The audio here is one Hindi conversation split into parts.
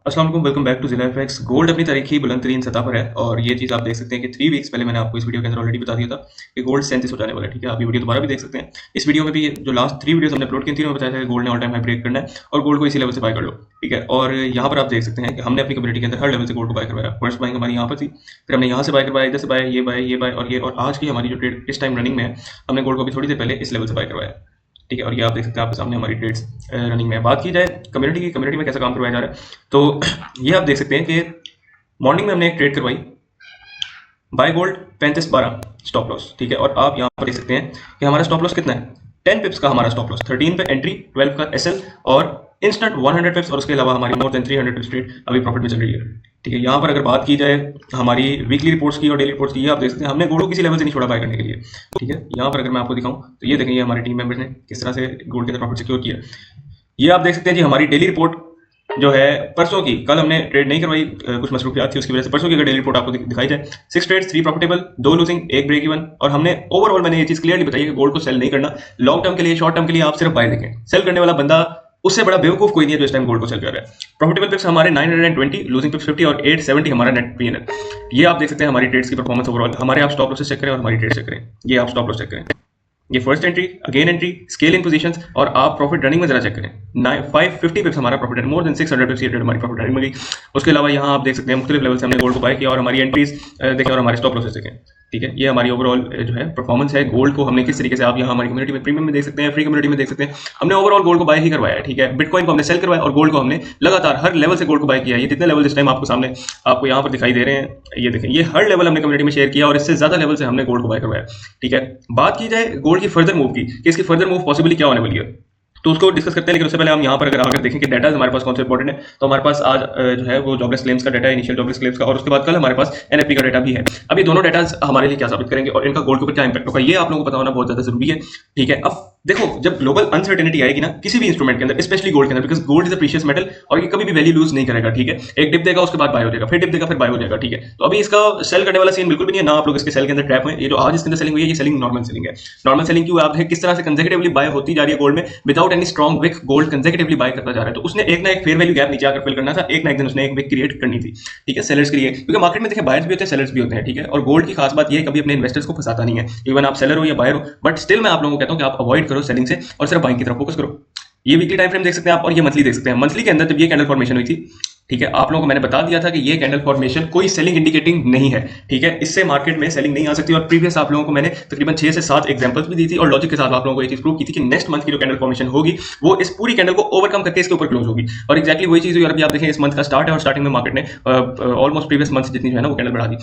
अस्सलाम वालेकुम, वेलकम बैक टू ज़िला एफएक्स। गोल्ड अपनी तारीखी बुलंद तरीन सतह पर है और ये चीज़ आप देख सकते हैं कि 3 वीक्स पहले मैंने आपको इस वीडियो के अंदर ऑलरेडी बता दिया था कि गोल्ड 37 हो जाने वाला है। ठीक है, आप ये वीडियो दोबारा भी देख सकते हैं। इस वीडियो में भी जो लास्ट 3 वीडियोस हमने अपलोड की थी, मैं बताया था कि गोल्ड ने ऑल टाइम हाई ब्रेक करना है और गोल्ड को इसी लेवल से बाय कर लो। ठीक है, और यहाँ पर आप देख सकते हैं कि हमने अपनी कम्युनिटी के अंदर हर लेवल से गोल्ड को बाय करवाया। फर्स्ट बाइंग हमारी यहाँ पर थी, फिर हमने यहाँ से बाय करवाया, इधर से बाय, ये बाय, ये बाय और ये, और आज की हमारी जो ट्रेड इस टाइम रनिंग में है, हमने गोल्ड को भी थोड़ी देर पहले इस लेवल से बाय करवाया। ठीक है, और ये आप देख सकते हैं आपके सामने हमारी ट्रेड्स रनिंग में है। बात की जाए कम्युनिटी की, कम्युनिटी में कैसा काम करवाया जा रहा है, तो ये आप देख सकते हैं कि मॉर्निंग में हमने एक ट्रेड करवाई, बाय गोल्ड 35-12 स्टॉप लॉस। ठीक है, और आप यहाँ पर देख सकते हैं कि हमारा स्टॉप लॉस कितना है, 10 पिप्स का हमारा स्टॉप लॉस, 13 पे एंट्री, 12 का एसएल और इंस्टेंट 100 पिप्स, और उसके अलावा हमारी मोर देन 300 पिप्स ट्रेड अभी प्रॉफिट में चल रही है। ठीक है, यहाँ पर अगर बात की जाए हमारी वीकली रिपोर्ट्स की और डेली रिपोर्ट्स की, ये आप देख सकते हैं हमने गोल्ड को किसी लेवल से नहीं छोड़ा बाय करने के लिए। ठीक है, यहाँ पर अगर मैं आपको दिखाऊं तो ये देखेंगे हमारे टीम मेंबर्स ने किस तरह से गोल्ड के अंदर प्रॉफिट सिक्योर किया। ये आप देख सकते हैं जी हमारी डेली रिपोर्ट जो है परसों की, कल हमने ट्रेड नहीं करवाई, कुछ मसरूफियात थी उसकी वजह से। परसों की अगर डेली रिपोर्ट आपको दिखाई जाए, 6 trades, 3 profitable, 2 losing, 1 break even, और हमने ओवरऑल मैंने ये चीज क्लियरली बताई कि गोल्ड को सेल नहीं करना। लॉन्ग टर्म के लिए, शॉर्ट टर्म के लिए आप सिर्फ बाय देखें। सेल करने वाला बंदा उससे बड़ा बेवकूफ कोई नहीं है जो इस टाइम गोल्ड को सेल कर रहा है। प्रॉफिटेबल पिप्स हमारे 920, लूजिंग पिप्स 50 और 870 हमारा नेट पीएनएल। ये आप देख सकते हैं हमारी ट्रेड्स की परफॉर्मेंस ओवरऑल। हमारे आप स्टॉप लॉसेस चेक करें और हमारी ट्रेड चेक करें, ये आप स्टॉप लॉस चेक करें, ये first entry, again entry, scale in positions, और आप प्रॉफिट रनिंग में जरा चेक करें। 550 पिप्स हमारा प्रॉफिट है, मोर देन 600 पिप्स ये ट्रेड हमारी प्रॉफिट रनिंग में गई। उसके अलावा यहाँ आप देख सकते हैं मुख्तलिफ लेवल से हमने गोल्ड को बाय किया और हमारी एंट्रीज देखें और हमारे स्टॉप लॉसेस देखें। ठीक है, ये हमारी ओवरऑल जो है परफॉर्मेंस है गोल्ड को हमने किस तरीके से, आप यहाँ हमारी कम्युनिटी में प्रीमियम में देख सकते हैं, फ्री कम्युनिटी में देख सकते हैं, हमने ओवरऑल गोल्ड को बाय ही करवाया है। ठीक है, बिटकॉइन को हमने सेल करवाया और गोल्ड को हमने लगातार हर लेवल से गोल्ड को बाय किया है। ये कितने लेवल इस टाइम आपको सामने आपको यहाँ पर दिखाई दे रहे हैं, ये देखें, ये हर लेवल हमने कम्युनिटी में शेयर किया और इससे ज्यादा लेवल से हमने गोल्ड को बाय करवाया। ठीक है, बात की जाए गोल्ड की फर्दर मूव की कि इसकी फर्दर मूव पॉसिबली क्या होने वाली है, तो उसको डिस्कस करते हैं। लेकिन उससे पहले हम यहाँ पर अगर देखें कि डाटा हमारे पास कौन सा इंपॉर्टेंट है, तो हमारे पास आज जो है वो जॉबलेस क्लेम्स का डाटा है, इनिशियल जॉबलेस क्लेम्स का, और उसके बाद कल हमारे पास एनएफपी का डाटा भी है। अब ये दोनों डाटा हमारे लिए क्या साबित करेंगे और इनका गोल्ड के ऊपर क्या इंपैक्ट होगा, ये आप लोगों को पता होना बहुत ज्यादा जरूरी है। ठीक है, अब देखो जब ग्लोबल अनसर्टेनिटी आएगी ना किसी भी इंस्ट्रूमेंट के अंदर, स्पेशली गोल्ड के अंदर, because gold is a precious metal और ये कभी भी वैल्यू लूज नहीं करेगा। ठीक है, एक डिप देगा उसके बाद बाय हो जाएगा, फिर डिप देगा फिर बाय हो जाएगा। ठीक है, तो अभी इसका सेल करने वाला सीन बिल्कुल भी नहीं है, ना आप लोग इसके सेल के अंदर ट्रैप हैं। ये जो आज इसके अंदर सेलिंग हुई है, ये सेलिंग नॉर्मल सेलिंग है। नॉर्मल सेलिंग क्यों, आप किस तरह से कंसेक्यूटिवली बाय होती जा रही है गोल्ड में without any strong wick, gold consecutively buy करता जा रहा है। तो उसने एक ना एक फेयर वैल्यू गैप नीचे आकर फिल करना था, एक ना एक दिन उसने एक विक क्रिएट करनी थी। ठीक है, सेलर्स के लिए, क्योंकि मार्केट में देखिए बायर्स भी होते हैं, सेलर्स भी होते हैं। ठीक है, और गोल्ड की खास बात ये है कभी अपने इन्वेस्टर्स को फंसाता नहीं है, इवन आप सेलर हो या बायर हो, बट स्टिल मैं आप लोगों को कहता हूं कि आप अवॉइड करो सेलिंग से और सिर्फ बाइंग की तरफ फोकस करो। ये वीकली टाइम फ्रेम देख सकते हैं आप और ये मंथली देख सकते हैं। मंथली के अंदर जब ये कैंडल फॉर्मेशन हुई थी, ठीक है, आप लोगों को मैंने बता दिया था कि ये कैंडल फॉर्मेशन कोई सेलिंग इंडिकेटिंग नहीं है। ठीक है, इससे मार्केट में सेलिंग नहीं आ सकती, और प्रीवियस आप लोगों को मैंने तकरीबन 6 से 7 एग्जांपल्स भी दी थी और लॉजिक के साथ आप लोगों को ये चीज प्रूव की थी कि नेक्स्ट मंथ की जो कैंडल फॉर्मेशन होगी वो इस पूरी कैंडल को ओवरकम करके इसके ऊपर क्लोज होगी। और एक्जैक्टली वही चीज हुई। अभी आप देखें इस मंथ का स्टार्ट है और स्टार्टिंग में मार्केट ने ऑलमोस्ट प्रीवियस मंथ जितनी जो है ना वो कैंडल बढ़ा दी।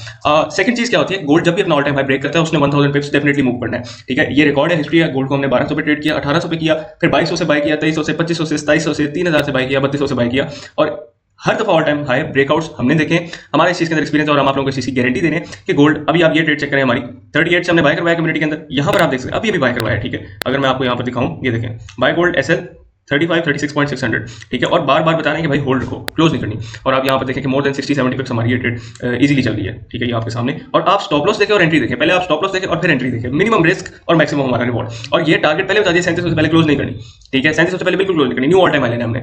सेकंड चीज क्या होती है, गोल्ड जब भी अपना ऑल टाइम हाई ब्रेक करता है उसने 1000 पिप्स डेफिनेटली मूव करना है। ठीक है, ये रिकॉर्ड है, हिस्ट्री है। गोल्ड को हमने 1200 पे ट्रेड किया, 1800 पे किया, फिर 2200 से बाय किया, 2300 से, 2500 से, 2700 से, 3000 से बाय किया, 3200 से बाय किया, और हर दफा ऑल टाइम हाई ब्रेकआउट्स हमने देखे। हमारे इस चीज के अंदर एक्सपीरियंस और हम आप लोगों को इस चीज की गारंटी दे रहे हैं कि गोल्ड, अभी आप ये ट्रेड चेक करें, हमारी 38 से हमने बाय करवाया कम्युनिटी के अंदर, यहां पर आप देख सकते हैं अभी बाय करवाया है। ठीक है, अगर मैं आपको यहां पर दिखाऊं, ये देखें बाय गोल्ड एसएल 36.600। ठीक है, और बार बार बता रहे हैं कि भाई होल्ड रखो, क्लोज नहीं करनी। और आप यहाँ पर देखें कि मोर देन 60-70 पिप्स हमारी ये ट्रेड इजीली चल रही है। ठीक है, ये आपके सामने, और आप स्टॉप लॉस देखें और एंट्री देखें। पहले आप स्टॉप लॉस देखें और फिर एंट्री देखें, मिनिमम रिस्क और मैक्सिमम हमारा रिवॉर्ड। और ये टारगेट पहले बता दिए 3700 से पहले क्लोज नहीं करनी। ठीक है, 3700 से पहले बिल्कुल क्लोज नहीं करनी, न्यू ऑल टाइम हाई लेना हमने।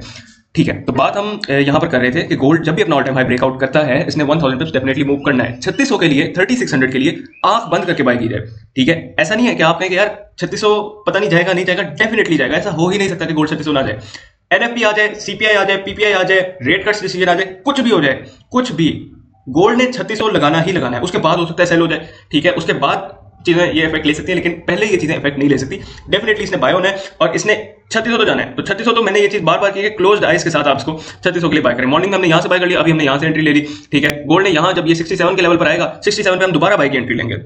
ठीक है, तो बात हम यहाँ पर कर रहे थे कि गोल्ड जब भी अपना ऑल टाइम हाई ब्रेकआउट करता है इसने 1000 पिप्स डेफिनेटली मूव करना है। 3600 के लिए, 3600 के लिए आंख बंद करके बाय की जाए। ठीक है, ऐसा नहीं है कि आपने कि यार 3600 पता नहीं जाएगा, नहीं जाएगा, डेफिनेटली जाएगा। ऐसा हो ही नहीं सकता कि गोल्ड 3600 ना जाए। एनएफपी आ जाए, सीपीआई आ जाए, पीपीआई आ जाए, रेट कट्स डिसीजन आ जाए, कुछ भी हो जाए, कुछ भी, गोल्ड ने 3600 लगाना ही लगाना है। उसके बाद हो सकता है सेल हो जाए। ठीक है, उसके बाद चीजें ये इफेक्ट ले सकती है, लेकिन पहले ये चीजें इफेक्ट नहीं ले सकती। डेफिनेटली इसने बाय होना है और इसने 3600 तो जाना है। तो 3600 तो मैंने ये चीज बार बार की है, क्लोज्ड आइज के साथ आप इसको 3600 के लिए बाय करें। मॉर्निंग में हमने यहां से बाय कर लिया, अभी हमने यहां से एंट्री ले ली। ठीक है, गोल्ड ने यहां जब ये 67 के लेवल पर आएगा, 67 पे हम दोबारा बाय की एंट्री लेंगे,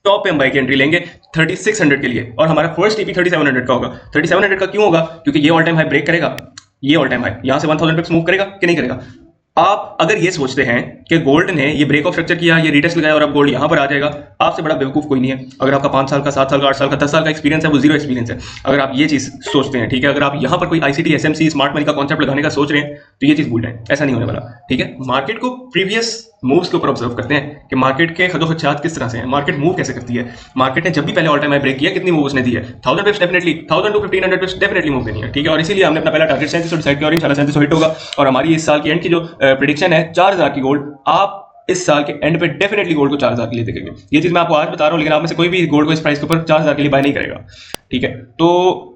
टॉप पे हम बाय की एंट्री लेंगे 3600 के लिए, और हमारा फर्स्ट टीपी 3700 का होगा। 3700 का क्यों होगा, क्योंकि ये ऑल टाइम हाई ब्रेक करेगा, ये ऑल टाइम हाई यहां से 1000 पिप्स मूव करेगा कि नहीं करेगा। आप अगर ये सोचते हैं कि गोल्ड ने ये ब्रेक ऑफ स्ट्रक्चर किया, ये रीटेस्ट लगाया और अब गोल्ड यहां पर आ जाएगा, आपसे बड़ा बेवकूफ कोई नहीं है। अगर आपका 5 साल का, 7 साल का, 8 साल का, 10 साल का एक्सपीरियंस है, वो जीरो एक्सपीरियंस है। अगर आप ये चीज सोचते हैं, ठीक है, अगर आप यहां पर कोई आईसीटी, एसएमसी, स्मार्ट मनी का कॉन्सेप्ट लगाने का सोच रहे हैं, तो ये चीज भूल जाए, ऐसा नहीं होने वाला। ठीक है, मार्केट को प्रीवियस मूव्स के ऊपर ऑब्जर्व करते हैं कि मार्केट के खदोखचात किस तरह से हैं, मार्केट मूव कैसे करती है। मार्केट ने जब भी पहले ऑल टाइम हाई ब्रेक किया कितनी मूव उसने दी है, 1000 pips definitely, 1000 to 1500 pips definitely move देनी है। ठीक है, और इसीलिए हमने अपना पहला टारगेट 3700 डिसाइड किया और इंशाल्लाह 3700 हिट होगा। और हमारी इस साल की एंड की जो प्रेडिक्शन है 4000 की गोल्ड, आप इस साल के एंड पे डेफिनेटली गोल्ड को 4000 के लिए देखेंगे। ये चीज मैं आपको आज बता रहा हूँ, लेकिन आप में से कोई भी गोल्ड को इस प्राइस के ऊपर 4000 के लिए बाय नहीं करेगा। ठीक है, तो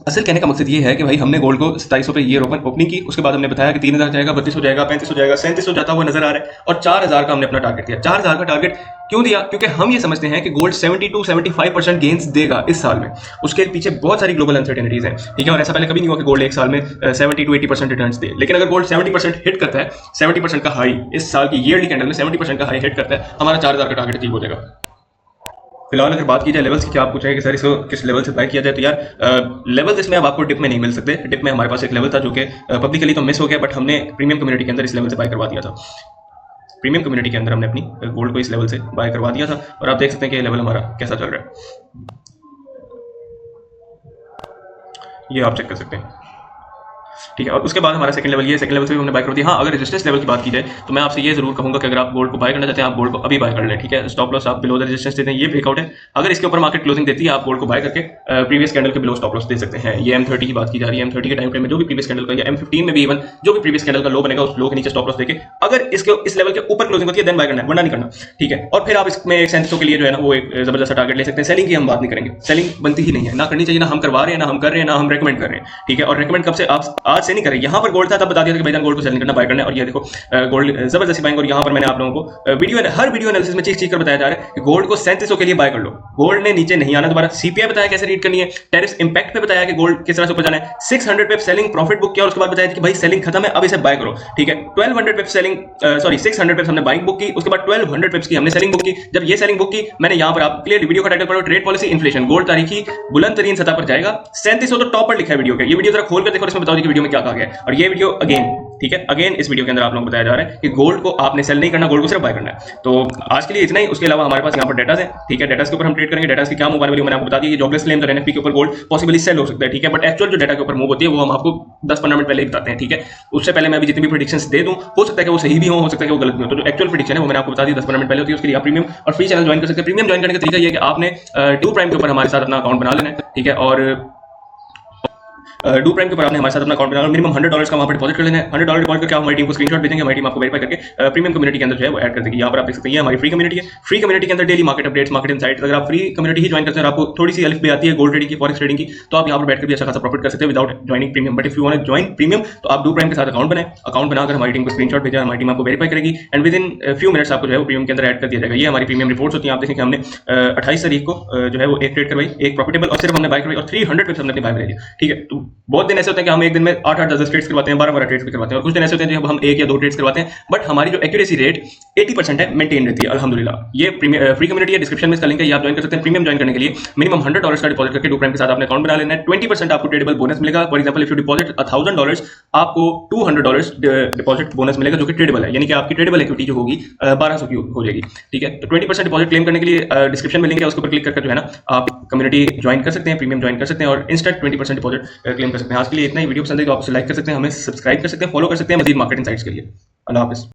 असल कहने का मकसद ये है कि भाई हमने गोल्ड को 2700 पे ईयर ओपनिंग की, उसके बाद हमने बताया कि 3000 जाएगा, 3200 जाएगा, 3500 जाएगा, 3700 जाता हुआ नजर आ रहा है और 4000 का हमने अपना टारगेट दिया। 4000 का टारगेट क्यों दिया? क्योंकि हम ये समझते हैं कि गोल्ड 70-75% गेन्स देगा इस साल में। उसके पीछे बहुत सारी ग्लोबल अनसर्टेनिटीज हैं। ठीक है, और ऐसा पहले कभी नहीं हुआ कि गोल्ड एक साल में 70-80% रिटर्न्स दे। लेकिन अगर गोल्ड 70% हिट करता है, 70% का हाई इस साल की ईयरली कैंडल में 70% का हाई हिट करता है, हमारा 4000 का टारगेट अचीव हो जाएगा। फिलहाल अगर बात की जाए लेवल्स की, क्या आप पूछेंगे कि सर इसको किस लेवल से बाय किया जाए, तो यार लेवल्स इसमें अब आपको डिप में नहीं मिल सकते। डिप में हमारे पास एक लेवल था जो कि पब्लिकली तो मिस हो गया, बट हमने प्रीमियम कम्युनिटी के अंदर इस लेवल से बाय करवा दिया था। प्रीमियम कम्युनिटी के अंदर हमने अपनी गोल्ड को इस लेवल से बाय करवा दिया था और आप देख सकते हैं कि ये लेवल हमारा कैसा चल रहा है, ये आप चेक कर सकते हैं। ठीक है, और उसके बाद हमारा सेकंड लेवल ये, सेकंड लेवल से भी हमने बाय कर दिया। हाँ, अगर रेजिस्टेंस लेवल की बात की जाए तो मैं आपसे ये जरूर कहूंगा कि अगर आप गोल्ड को बाय करना चाहते हैं, आप गोल्ड को अभी बाय कर लें। ठीक है, स्टॉप लॉस आप बिलो द रेजिस्टेंस देते हैं, ये ब्रेकआउट है। अगर इसके ऊपर मार्केट क्लोजिंग देती है, आप गोल्ड को बाय करके प्रीवियस कैंडल के बिलो स्टॉप लॉस दे सकते हैं। ये M30 की बात की जा रही है, M30 के टाइम फ्रेम में जो भी प्रीवियस कैंडल का, या M15 में भी इवन जो भी प्रीवियस कैंडल का लो बनेगा उस लो के नीचे स्टॉप लॉस देके अगर इसके इस लेवल के ऊपर क्लोजिंग होती है देन बाय करना है, वरना नहीं करना। ठीक है, और फिर आप इसमें 3700 के लिए जो है ना वो एक जबरदस्त टारगेट ले सकते हैं। सेलिंग की हम बात नहीं करेंगे, सेलिंग बनती ही नहीं है, ना करनी चाहिए, ना हम करवा रहे हैं, ना हम कर रहे हैं, ना हम रेकमेंड कर रहे हैं। ठीक है, और रेकमेंड कब से, आप आज से नहीं करें। यहाँ पर गोल्ड था तब बता दिया कि गोल्ड को सेल करना, बाय करना है। और ये देखो गोल्ड जबरदस्ती बाइंग। और यहाँ पर मैंने आप लोगों को हर वीडियो एनालिसिस में चीख कर बताया जा रहा है कि गोल्ड को 3700 के लिए बाय कर लो। गोल्ड ने नीचे नहीं आना दोबारा। सीपीआई बताया कैसे रीड करनी है, टैरिफ इंपैक्ट पे बताया कि गोल्ड किस तरह से ऊपर जाना है। 600 पे सेलिंग प्रॉफिट बुक किया और उसके बाद बताया कि भाई सेलिंग खत्म है, अब इसे बाय करो। ठीक है, 1200 पे सेलिंग, सॉरी 600 पे हमने बाइंग बुक की, उसके बाद 1200 पे की हमने सेलिंग बुक की। जब ये सेलिंग बुक की, मैंने यहाँ पर आप क्लियर वीडियो का टाइटल पढ़ो, ट्रेड पॉलिसी इन्फ्लेशन, गोल्ड तारीखी बुलंद तरीन सतह पर जाएगा। 3700 तो टॉप पर लिखा है वीडियो के। ये वीडियो जरा खोल कर देखो, इसमें बताओ कि वीडियो में क्या कहा गया है। और ये वीडियो अगेन, ठीक है, अगेन इस वीडियो के अंदर आप लोगों को बताया जा रहा है कि गोल्ड को आपने सेल नहीं करना, गोल्ड को सिर्फ बाय करना है। तो आज के लिए इतना ही। उसके अलावा हमारे पास यहाँ पर डेटास है। ठीक है, डेटास के ऊपर हम ट्रेड करेंगे। डेटास की क्या मूव आने वाली मैंने आपको बता दिया कि जॉबलेस क्लेम एनएफपी के ऊपर गोल्ड पॉसिबली सेल हो सकता है। ठीक है, बट एक्चुअल जो डेटा के ऊपर मूव होती है वो हम आपको 10-15 मिनट पहले ही बताते हैं। ठीक है, उससे पहले मैं भी जितनी भी प्रेडिक्शंस दे दूं, हो सकता है कि वो सही भी हो सकता है कि वो गलत भी हो। तो जो एक्चुअल प्रेडिक्शन है वो मैंने आपको बता दी 10-15 मिनट पहले होती है। उसके लिए आप प्रीमियम और फ्री चैनल ज्वाइन कर सकते हैं। प्रीमियम ज्वाइन करने का तरीका ये है कि आपने डू प्राइम के ऊपर हमारे साथ अपना अकाउंट बना लेना है। ठीक है, और डू प्राइम के ऊपर आपने हमारे साथ अपना अकाउंट बनाना, मिनिमम $100 का वहां पर डिपॉजिट कर लेना है। $100 डिपॉजिट करके आप हमारी टीम को स्क्रीनशॉट भेजेंगे, हमारी टीम आपको वेरीफाई करके प्रीमियम कम्युनिटी के अंदर जो है वो ऐड कर देगी। यहाँ पर आप देख सकते हैं हमारी फ्री कम्युनिटी है। फ्री कम्युनिटी के अंदर daily market updates, market insights, अगर आप फ्री कम्युनिटी ही ज्वाइन करते हैं और आपको थोड़ी सी अलिफ भी आती है गोल्ड ट्रेडिंग की, फॉरेक्स ट्रेडिंग की, तो आप यहाँ पर बैठकर भी अच्छा खासा प्रॉफिट कर सकते हैं without joining premium. But if you want to join premium तो आप डू प्राइम के साथ अकाउंट बनाए, अकाउंट बनाकर हमारी टीम को स्क्रीनशॉट भेजा, हमारी टीम आपको वेरीफाई करेगी and with in few minutes आपको जो है वो प्रीमियम के अंदर ऐड कर दिया जाएगा। ये हमारी प्रीमियम रिपोर्ट्स होती हैं। आप देखें कि हमने 28 तारीख को जो है वो एक ट्रेड करवाई, एक प्रॉफिटेबल, और सिर्फ हमने बाय करवाई और 300 पे हमने अपनी बाय करी। ठीक है, तो बहुत दिन ऐसे होते हैं कि हम एक दिन में 8-8 10 ट्रेड्स करवाते हैं, 12-12 ट्रेड्स भी करवाते हैं, और कुछ दिन ऐसे होते हैं जब हम 1 या 2 ट्रेड्स करवाते हैं, बट हमारी जो एक्यूरेसी रेट 80% है, मेंटेन रहती है अल्हम्दुलिल्लाह। ये फ्री कम्युनिटी है, डिस्क्रिप्शन में इसका लिंक है, ये आप ज्वाइन कर सकते हैं। प्रीमियम ज्वाइन करने के लिए मिनिमम $100 का डिपॉजिट करके डू प्राइम के साथ अपने अकाउंट बना लेना है। 20% आपको ट्रेडेबल बोनस मिलेगा। For example if you deposit $1000 आपको $200 डिपॉजिट बोनस मिलेगा जो कि ट्रेडेबल है, यानी कि आपकी ट्रेडेबल इक्विटी जो होगी 1200 की हो जाएगी। ठीक है, तो 20% डिपॉजिट क्लेम करने के लिए डिस्क्रिप्शन में लिंक है, उसके ऊपर क्लिक करके जो है ना आप कम्युनिटी ज्वाइन कर सकते हैं, प्रीमियम ज्वाइन कर सकते हैं और इंस्टेंट 20% डिपॉजिट क्लेम कर सकते हैं। आज के लिए इतना ही। वीडियो पसंद है तो आप उसे लाइक कर सकते हैं, हमें सब्सक्राइब कर सकते हैं, फॉलो कर सकते हैं मजीद मार्केट इनसाइट्स के लिए। अल्लाह हाफिज़।